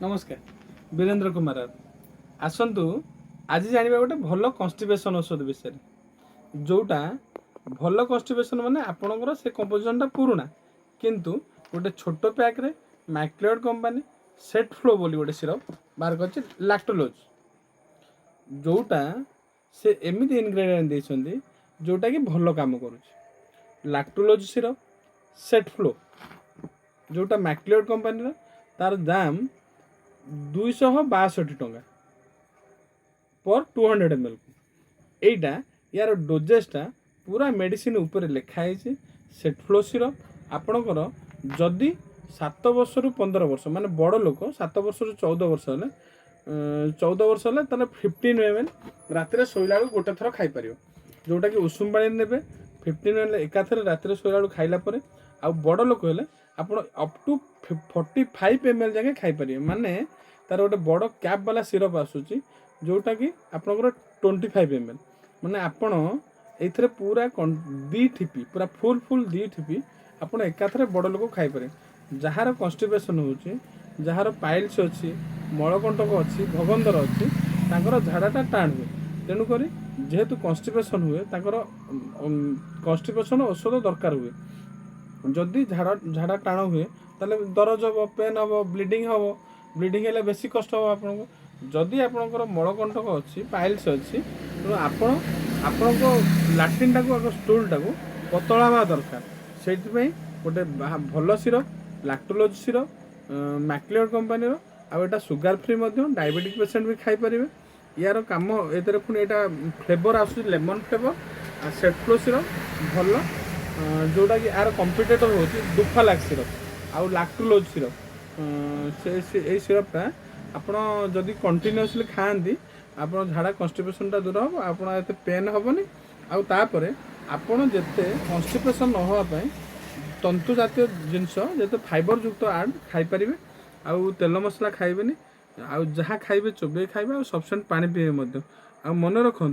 नमस्कार वीरेंद्र कुमार आसतु आज जाना गोटे भल कन्स्टिपेशन औषध विषय जोटा भल कन्स्टिपेशन माने आपणकर से कंपोजिशनटा पुराना किंतु गोटे छोट पैक्रे मैक्लिओड कंपनी सेट फ्लो बोली गोटे सिरप बाहर कर लैक्टोलोज जोटा से एमती इनग्रेडिएंट देते जोटा कि भल काम करुँच लैक्टोलोज सिरप सेट फ्लो जोटा मैक्लिओड कंपनी तार दाम 262 टंका पर 200 ml एटा यार डोजेसटा पूरा मेडिसिन ऊपर लिखाई सेट फ्लो सिरप आपणकर जदि 7 वर्ष रु 15 वर्ष माने बड़ लोक 7 वर्ष रु 14 वर्ष हेले 14 वर्ष हेले ताले 15 ml रातिर शोइला गोटे थर खाई परियो जोटा कि उषुम पानी नेबे 15 ml एकाथरे रातिर शोइला खाइला परे आ बड़ लोक हेले आपण अप टू 45 ml जाके खाई परियो माने तार गोटे बड़ कैप वाला सिरप आसूची जोटा कि आपनकर 25 ml माने आपण एथरे पूरा दी ठिपी पूरा फुल दी ठिपी आपण एकाथरे बड़ लोक खाई पारे जहार कन्स्टिपेशन होची जहार पाइल्स अच्छी मलकंटक अच्छी भगंदर अच्छी तांकर झाड़ाटा टाण हुए तेणु करी जेहेतु कन्स्टिपेशन हुए तांकर कन्स्टिपेशन औषध दरकार हुए जदि झाड़ा टाण हुए ताले दरज हम पेन हम ब्लीडिंग हम ब्लीडिंग हेल्ले बेसी कष्ट हम आपको जदि आपणकर मलकंटक अच्छी पाइल्स अच्छी तेणु आपण लाट्रिन टाक स्टूल टाक पतला हवा दरकार से गोटे भल syrup lactulose syrup McLeod company आटा सुगार फ्री डायबिटिक पेसेंट भी खाई पारे यार कम ए पुणी यहाँ फ्लेवर आस लेमन फ्लेवर सेट फ्लो सिरप भल जोटा कि यार कंपिटेटर हूँ डुफालाक सिरप आउ लैक्टोलोज सिरप से सिरपटा आपड़ जदि कंटिन्यूअसली खाती आप झाड़ा कन्स्टिपेशनटा दूर हम आप पेन हेनी आउे आपड़ जिते कन्स्टिपेशन न होगापाई तंतु जातीय जिनस जिते फाइबर युक्त आड खाईपारे आउ तेल मसला खाइबेनि आउ जहाँ खाइबे चोबे खाइबे और सफिशिएंट पानी पीबे मन रखु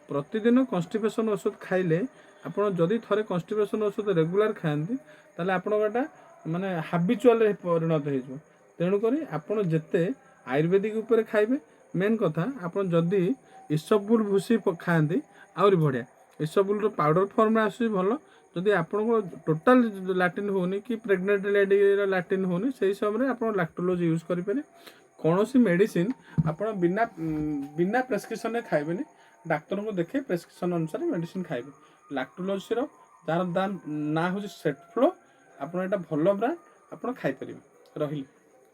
प्रतिदिन कन्स्टिपेशन औषध खाइले आपड़ जदि थरे कन्स्टिपेशन औषध रेगुलर खाती ताले आपणटा माने हाबिचुअल परिणत हो तेणुक आपड़ जिते आयुर्वेदिक उपर खाइबे मेन कथा आपड़ जदि इसबगुल भूसी खाती आहरी बढ़िया इसबगुल पाउडर फॉर्म में आस भल जदि आपको टोटाल लैट्रिन होनी कि प्रेग्नेंट लेडी लैट्रिन होनी से समय आप लैक्टोलोज यूज करें कौन सी मेडिसिन आप बिना बिना प्रेस्क्रिप्शन खाइबेनि डाक्तर को देखे प्रेस्क्रिप्शन अनुसार मेडिसिन खाइबे लैक्टोलोज सिरप तार दाम ना हूँ सेट फ्लो आप भल ब्रांड आप खाई पारे रही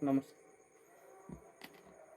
नमस्कार।